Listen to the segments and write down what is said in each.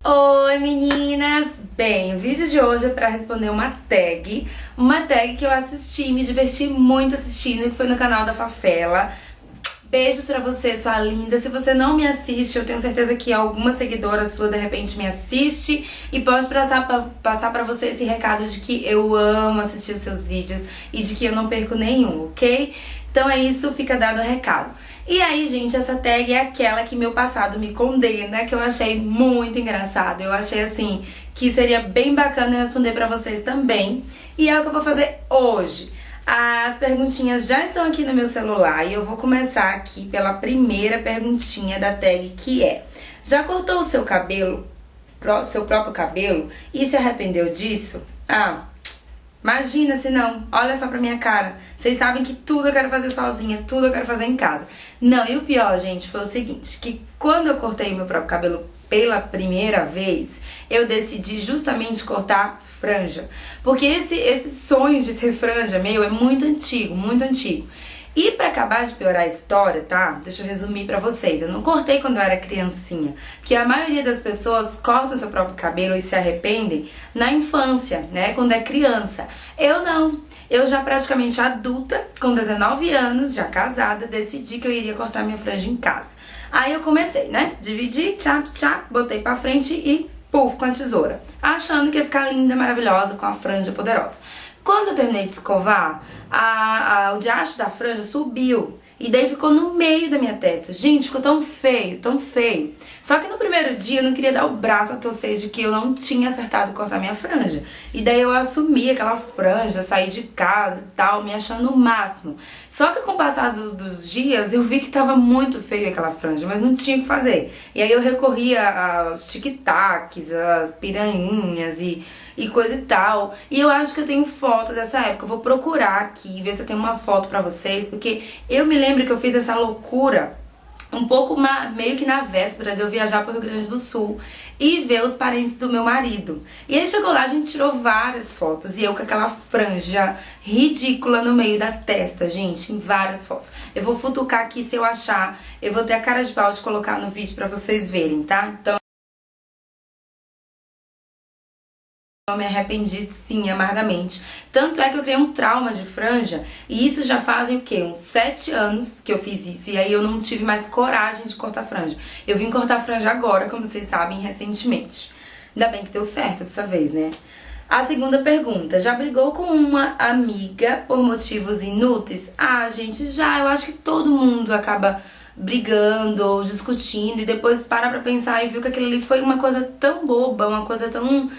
Oi meninas! Bem, o vídeo de hoje é pra responder uma tag que eu assisti, me diverti muito assistindo, que foi no canal da Fafela. Beijos pra você, sua linda. Se você não me assiste, eu tenho certeza que alguma seguidora sua de repente me assiste e pode passar pra você esse recado de que eu amo assistir os seus vídeos e de que eu não perco nenhum, ok? Então é isso, fica dado o recado. E aí, gente, essa tag é aquela que meu passado me condena, que eu achei muito engraçado. Eu achei, assim, que seria bem bacana eu responder pra vocês também. E é o que eu vou fazer hoje. As perguntinhas já estão aqui no meu celular e eu vou começar aqui pela primeira perguntinha da tag, que é: já cortou o seu cabelo, seu próprio cabelo, e se arrependeu disso? Imagina se não, olha só pra minha cara. Vocês sabem que tudo eu quero fazer sozinha, tudo eu quero fazer em casa. Não, e o pior, gente, foi o seguinte, que quando eu cortei meu próprio cabelo pela primeira vez, eu decidi justamente cortar franja. Porque esse sonho de ter franja meu é muito antigo, muito antigo. E pra acabar de piorar a história, tá? Deixa eu resumir pra vocês. Eu não cortei quando eu era criancinha, porque a maioria das pessoas cortam seu próprio cabelo e se arrependem na infância, né? Quando é criança. Eu não. Eu já praticamente adulta, com 19 anos, já casada, decidi que eu iria cortar minha franja em casa. Aí eu comecei, né? Dividi, tchap, tchap, botei pra frente e puf, com a tesoura. Achando que ia ficar linda, maravilhosa, com a franja poderosa. Quando eu terminei de escovar, o diacho da franja subiu. E daí ficou no meio da minha testa. Gente, ficou tão feio, tão feio. Só que no primeiro dia eu não queria dar o braço a torcer de que eu não tinha acertado cortar minha franja. E daí eu assumi aquela franja, saí de casa e tal, me achando o máximo. Só que com o passar dos dias eu vi que tava muito feio aquela franja, mas não tinha o que fazer. E aí eu recorria aos tic-tacs, às piranhinhas e coisa e tal. E eu acho que eu tenho foto dessa época. Eu vou procurar aqui, ver se eu tenho uma foto pra vocês, porque eu me lembro que eu fiz essa loucura um pouco meio que na véspera de eu viajar pro Rio Grande do Sul e ver os parentes do meu marido. E aí chegou lá, a gente tirou várias fotos e eu com aquela franja ridícula no meio da testa, gente, em várias fotos. Eu vou futucar aqui, se eu achar, eu vou ter a cara de pau de colocar no vídeo pra vocês verem, tá? Então eu me arrependi, sim, amargamente. Tanto é que eu criei um trauma de franja. E isso já fazem o quê? Uns 7 anos que eu fiz isso. E aí eu não tive mais coragem de cortar franja. Eu vim cortar franja agora, como vocês sabem, recentemente. Ainda bem que deu certo dessa vez, né? A segunda pergunta: já brigou com uma amiga por motivos inúteis? Gente, já. Eu acho que todo mundo acaba brigando ou discutindo e depois para pra pensar e viu que aquilo ali foi uma coisa tão boba, uma coisa tão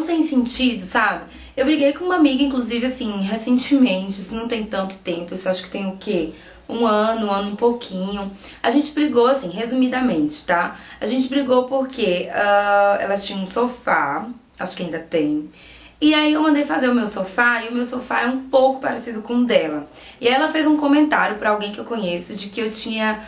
sem sentido, sabe? Eu briguei com uma amiga, inclusive, assim, recentemente, isso não tem tanto tempo, isso eu acho que tem o quê? Um ano e pouquinho. A gente brigou, assim, resumidamente, tá? A gente brigou porque ela tinha um sofá, acho que ainda tem, e aí eu mandei fazer o meu sofá, e o meu sofá é um pouco parecido com o dela. E ela fez um comentário pra alguém que eu conheço de que eu tinha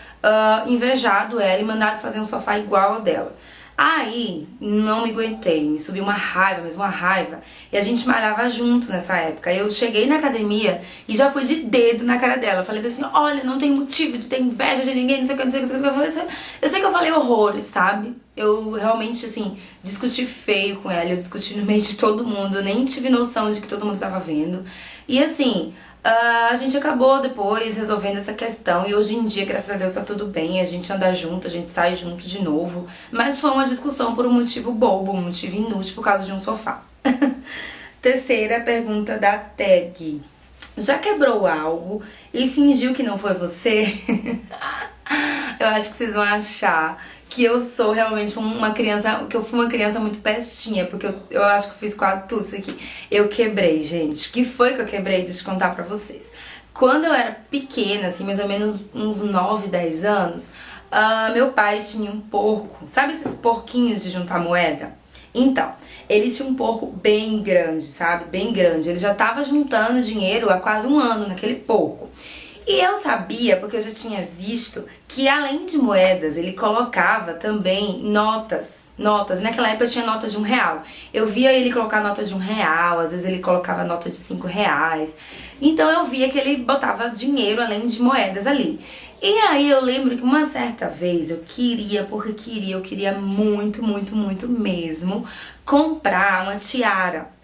invejado ela e mandado fazer um sofá igual ao dela. Aí, não me aguentei, me subiu uma raiva, mesmo uma raiva. E a gente malhava juntos nessa época. Eu cheguei na academia e já fui de dedo na cara dela. Falei assim: olha, não tem motivo de ter inveja de ninguém, não sei o que, não sei o que, não sei o que. Eu sei que eu falei horrores, sabe? Eu realmente, assim, discuti feio com ela. Eu discuti no meio de todo mundo. Eu nem tive noção de que todo mundo estava vendo. E assim, a gente acabou depois resolvendo essa questão e hoje em dia, graças a Deus, tá tudo bem, a gente anda junto, a gente sai junto de novo, mas foi uma discussão por um motivo bobo, um motivo inútil por causa de um sofá. Terceira pergunta da tag: já quebrou algo e fingiu que não foi você? Eu acho que vocês vão achar que eu sou realmente uma criança, que eu fui uma criança muito pestinha, porque eu acho que eu fiz quase tudo isso aqui. Eu quebrei, gente. O que foi que eu quebrei? Deixa eu contar pra vocês. Quando eu era pequena, assim, mais ou menos uns 9, 10 anos, meu pai tinha um porco. Sabe esses porquinhos de juntar moeda? Então, ele tinha um porco bem grande, sabe? Bem grande. Ele já tava juntando dinheiro há quase um ano naquele porco. E eu sabia, porque eu já tinha visto, que além de moedas, ele colocava também notas. Naquela época tinha nota de R$1. Eu via ele colocar nota de R$1, às vezes ele colocava nota de R$5. Então eu via que ele botava dinheiro além de moedas ali. E aí eu lembro que uma certa vez eu queria, porque eu queria muito, muito, muito mesmo comprar uma tiara.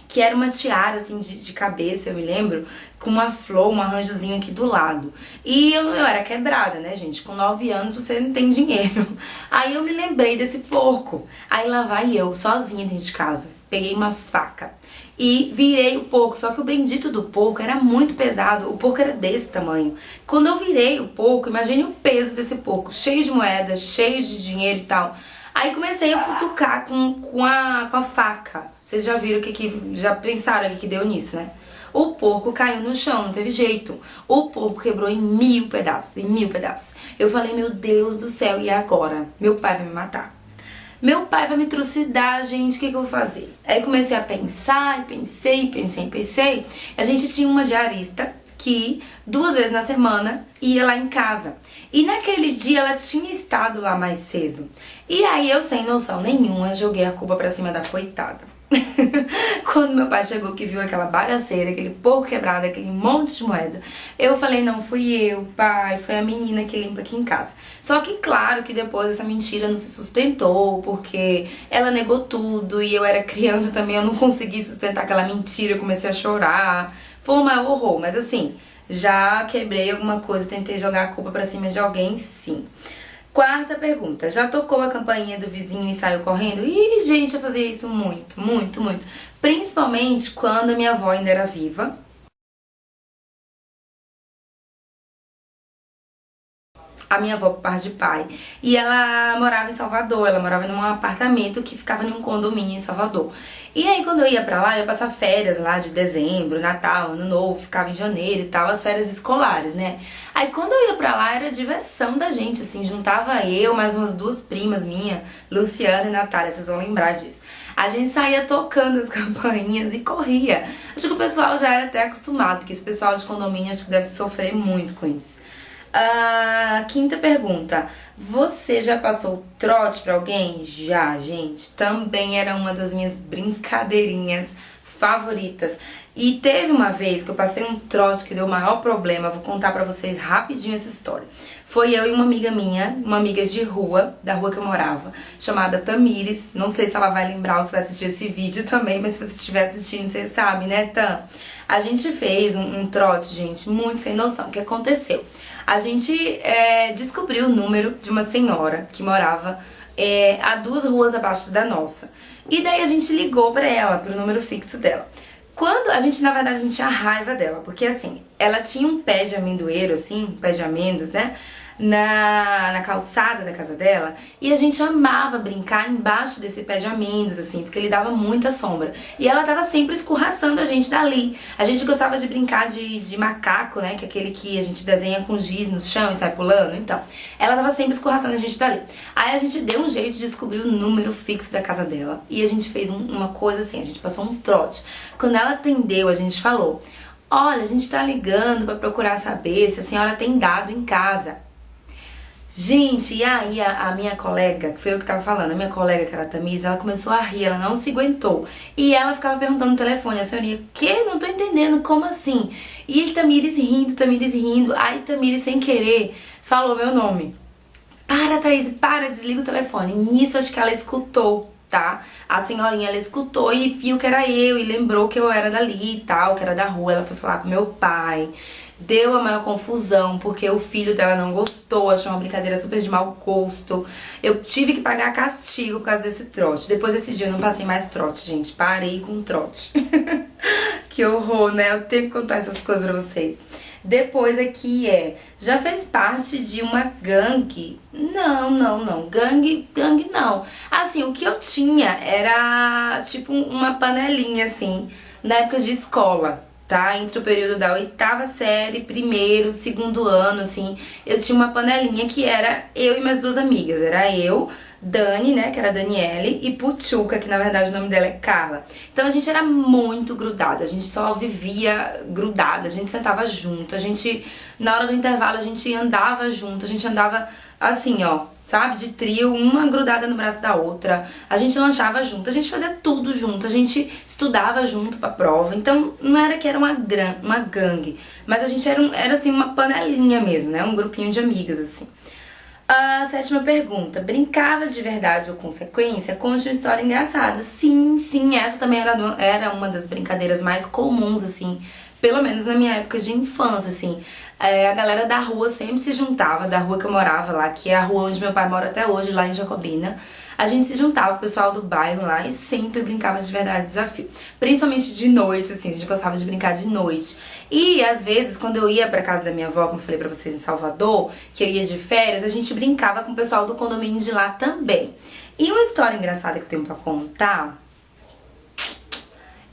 Que era uma tiara, assim, de cabeça, eu me lembro, com uma flor, um arranjozinho aqui do lado. E eu era quebrada, né, gente? Com 9 anos você não tem dinheiro. Aí eu me lembrei desse porco. Aí lá vai eu, sozinha dentro de casa. Peguei uma faca e virei o porco. Só que o bendito do porco era muito pesado. O porco era desse tamanho. Quando eu virei o porco, imagine o peso desse porco. Cheio de moedas, cheio de dinheiro e tal. Aí comecei a futucar com a faca. Vocês já viram já pensaram o que deu nisso, né? O porco caiu no chão, não teve jeito. O porco quebrou em 1000 pedaços, em 1000 pedaços. Eu falei, meu Deus do céu, e agora? Meu pai vai me matar. Meu pai vai me trucidar, gente, o que eu vou fazer? Aí comecei a pensar, e pensei. A gente tinha uma diarista que 2 vezes na semana ia lá em casa. E naquele dia ela tinha estado lá mais cedo. E aí eu, sem noção nenhuma, joguei a culpa pra cima da coitada. Quando meu pai chegou, que viu aquela bagaceira, aquele porco quebrado, aquele monte de moeda, eu falei, não fui eu, pai, foi a menina que limpa aqui em casa. Só que claro que depois essa mentira não se sustentou, porque ela negou tudo e eu era criança também, eu não consegui sustentar aquela mentira, eu comecei a chorar. Foi um maior horror, mas assim, já quebrei alguma coisa, tentei jogar a culpa pra cima de alguém, sim. Quarta pergunta, já tocou a campainha do vizinho e saiu correndo? Ih, gente, eu fazia isso muito, muito, muito. Principalmente quando a minha avó ainda era viva. A minha avó por parte de pai. E ela morava em Salvador, ela morava num apartamento que ficava em um condomínio em Salvador. E aí quando eu ia pra lá, eu ia passar férias lá de dezembro, Natal, Ano Novo, ficava em janeiro e tal, as férias escolares, né? Aí quando eu ia pra lá era diversão da gente, assim, juntava eu, mais umas 2 primas minhas, Luciana e Natália, vocês vão lembrar disso. A gente saía tocando as campainhas e corria. Acho que o pessoal já era até acostumado, porque esse pessoal de condomínio acho que deve sofrer muito com isso. Quinta pergunta. Você já passou trote pra alguém? Já, gente. Também era uma das minhas brincadeirinhas favoritas. E teve uma vez que eu passei um trote que deu o maior problema. Vou contar pra vocês rapidinho essa história. Foi eu e uma amiga minha, uma amiga de rua, da rua que eu morava, chamada Tamires. Não sei se ela vai lembrar ou se vai assistir esse vídeo também, mas se você estiver assistindo, você sabe, né, Tam? A gente fez um trote, gente, muito sem noção. O que aconteceu? A gente descobriu o número de uma senhora que morava a 2 ruas abaixo da nossa. E daí a gente ligou pra ela, pro número fixo dela. Quando a gente, na verdade, a gente tinha raiva dela, porque assim, ela tinha um pé de amendoeiro, assim, um pé de amêndoas, né? Na calçada da casa dela, e a gente amava brincar embaixo desse pé de amêndoas, assim, porque ele dava muita sombra. E ela tava sempre escorraçando a gente dali. A gente gostava de brincar de macaco, né, que é aquele que a gente desenha com giz no chão e sai pulando, então. Ela tava sempre escorraçando a gente dali. Aí a gente deu um jeito de descobrir o número fixo da casa dela, e a gente fez uma coisa assim, a gente passou um trote. Quando ela atendeu, a gente falou, olha, a gente tá ligando pra procurar saber se a senhora tem dado em casa. Gente, e aí a minha colega, que foi eu que tava falando, a minha colega, que era a Tamires, ela começou a rir, ela não se aguentou. E ela ficava perguntando no telefone, a senhoria, que? Não tô entendendo, como assim? E Tamires rindo, aí Tamires sem querer falou meu nome. Para, Thaís, para, desliga o telefone. Nisso, acho que ela escutou, tá? A senhorinha, ela escutou e viu que era eu e lembrou que eu era dali e tal, que era da rua. Ela foi falar com meu pai. Deu a maior confusão, porque o filho dela não gostou, achou uma brincadeira super de mau gosto. Eu tive que pagar castigo por causa desse trote. Depois desse dia eu não passei mais trote, gente. Parei com o trote. Que horror, né? Eu tenho que contar essas coisas pra vocês. Depois aqui já fez parte de uma gangue? Não. Gangue não. Assim, o que eu tinha era tipo uma panelinha, assim, na época de escola. Tá? Entre o período da 8ª série, 1º, 2º ano, assim, eu tinha uma panelinha que era eu e mais 2 amigas. Era eu, Dani, né, que era a Daniele, e Puchuca, que na verdade o nome dela é Carla. Então a gente era muito grudada, a gente só vivia grudada, a gente sentava junto, a gente, na hora do intervalo, a gente andava junto, a gente andava assim, ó, sabe, de trio, uma grudada no braço da outra, a gente lanchava junto, a gente fazia tudo junto, a gente estudava junto pra prova, então não era que era uma gangue, mas a gente era assim, uma panelinha mesmo, né, um grupinho de amigas, assim. A sétima pergunta. Brincava de verdade ou consequência? Conte uma história engraçada. Sim, essa também era uma das brincadeiras mais comuns, assim, pelo menos na minha época de infância, assim. A galera da rua sempre se juntava, da rua que eu morava lá, que é a rua onde meu pai mora até hoje, lá em Jacobina. A gente se juntava, o pessoal do bairro lá, e sempre brincava de verdade desafio. Principalmente de noite, assim, a gente gostava de brincar de noite. E, às vezes, quando eu ia pra casa da minha avó, como eu falei pra vocês, em Salvador, que eu ia de férias, a gente brincava com o pessoal do condomínio de lá também. E uma história engraçada que eu tenho pra contar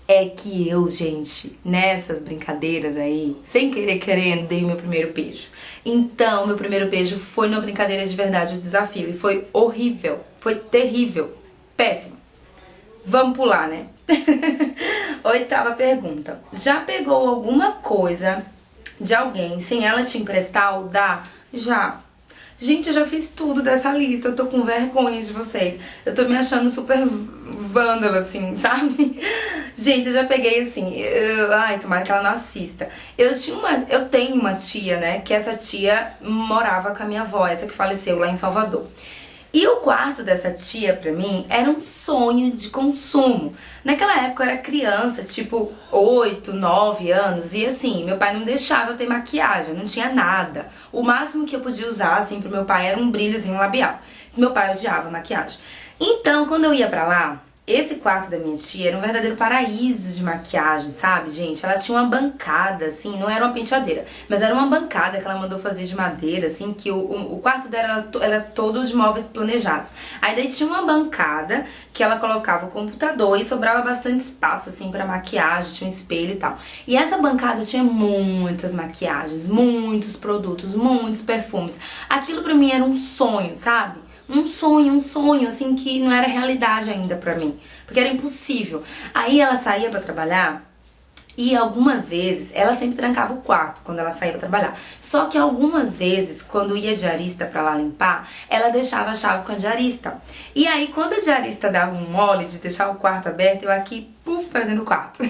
é que eu, gente, nessas brincadeiras aí, sem querer querendo, dei meu primeiro beijo. Então, meu primeiro beijo foi numa brincadeira de verdade, o desafio. E foi horrível, foi terrível, péssimo. Vamos pular, né? Oitava pergunta. Já pegou alguma coisa de alguém sem ela te emprestar ou dar? Já. Gente, eu já fiz tudo dessa lista, eu tô com vergonha de vocês. Eu tô me achando super vândala, assim, sabe? Gente, eu já peguei assim, ai, tomara que ela não assista. Eu tenho uma tia, né, que essa tia morava com a minha avó, essa que faleceu lá em Salvador. E o quarto dessa tia, pra mim, era um sonho de consumo. Naquela época eu era criança, tipo 8, 9 anos, e assim, meu pai não deixava eu ter maquiagem, não tinha nada. O máximo que eu podia usar, assim, pro meu pai era um brilhozinho labial. Meu pai odiava maquiagem. Então, quando eu ia pra lá, esse quarto da minha tia era um verdadeiro paraíso de maquiagem, sabe, gente? Ela tinha uma bancada, assim, não era uma penteadeira, mas era uma bancada que ela mandou fazer de madeira, assim, que o quarto dela era todo de móveis planejados. Aí daí tinha uma bancada que ela colocava o computador e sobrava bastante espaço, assim, pra maquiagem, tinha um espelho e tal. E essa bancada tinha muitas maquiagens, muitos produtos, muitos perfumes. Aquilo pra mim era um sonho, sabe? Um sonho, assim, que não era realidade ainda pra mim, porque era impossível. Aí ela saía pra trabalhar e algumas vezes, ela sempre trancava o quarto quando ela saía pra trabalhar. Só que algumas vezes, quando ia a diarista pra lá limpar, ela deixava a chave com a diarista. E aí, quando a diarista dava um mole de deixar o quarto aberto, eu aqui, puf, pra dentro do quarto.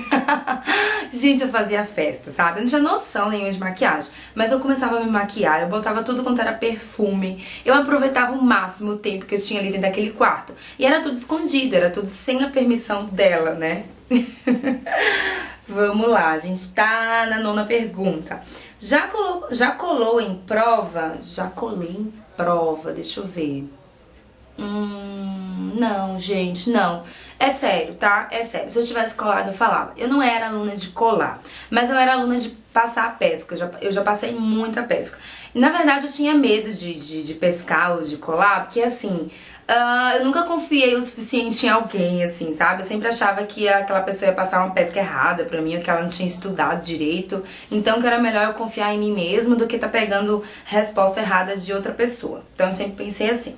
Gente, eu fazia festa, sabe? Eu não tinha noção nenhuma de maquiagem, mas eu começava a me maquiar, eu botava tudo quanto era perfume, eu aproveitava o máximo o tempo que eu tinha ali dentro daquele quarto. E era tudo escondido, era tudo sem a permissão dela, né? Vamos lá, a gente tá na nona pergunta. Já colou em prova? Já colei em prova, deixa eu ver. Não, gente, não. É sério, tá? É sério. Se eu tivesse colado, eu falava. Eu não era aluna de colar, mas eu era aluna de passar a pesca. Eu já passei muita pesca. E, na verdade, eu tinha medo de pescar ou de colar, porque assim, eu nunca confiei o suficiente em alguém, assim, sabe? Eu sempre achava que aquela pessoa ia passar uma pesca errada pra mim, ou que ela não tinha estudado direito. Então, que era melhor eu confiar em mim mesmo do que tá pegando resposta errada de outra pessoa. Então, eu sempre pensei assim.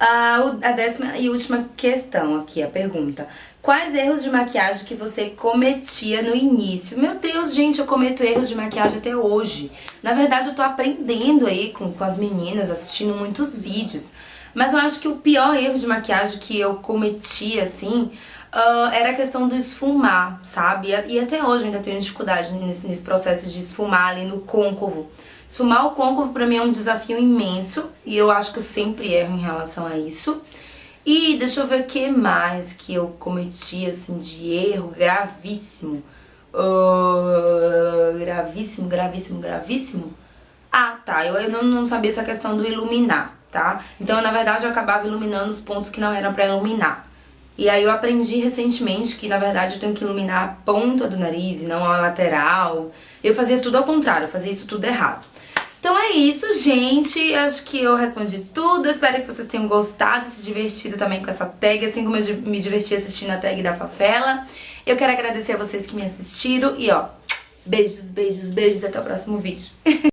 A décima e última questão aqui, a pergunta. Quais erros de maquiagem que você cometia no início? Meu Deus, gente, eu cometo erros de maquiagem até hoje. Na verdade, eu tô aprendendo aí com as meninas, assistindo muitos vídeos. Mas eu acho que o pior erro de maquiagem que eu cometi, assim, era a questão do esfumar, sabe? E até hoje eu ainda tenho dificuldade nesse processo de esfumar ali no côncavo. Esfumar o côncavo pra mim é um desafio imenso e eu acho que eu sempre erro em relação a isso. E deixa eu ver o que mais que eu cometi, assim, de erro gravíssimo. Gravíssimo. Ah, tá, eu não sabia essa questão do iluminar, tá? Então, na verdade, eu acabava iluminando os pontos que não eram pra iluminar. E aí eu aprendi recentemente que, na verdade, eu tenho que iluminar a ponta do nariz e não a lateral. Eu fazia tudo ao contrário, eu fazia isso tudo errado. Então é isso, gente. Acho que eu respondi tudo. Espero que vocês tenham gostado e se divertido também com essa tag, assim como eu me diverti assistindo a tag da Fafela. Eu quero agradecer a vocês que me assistiram e, ó, beijos, beijos, beijos. Até o próximo vídeo.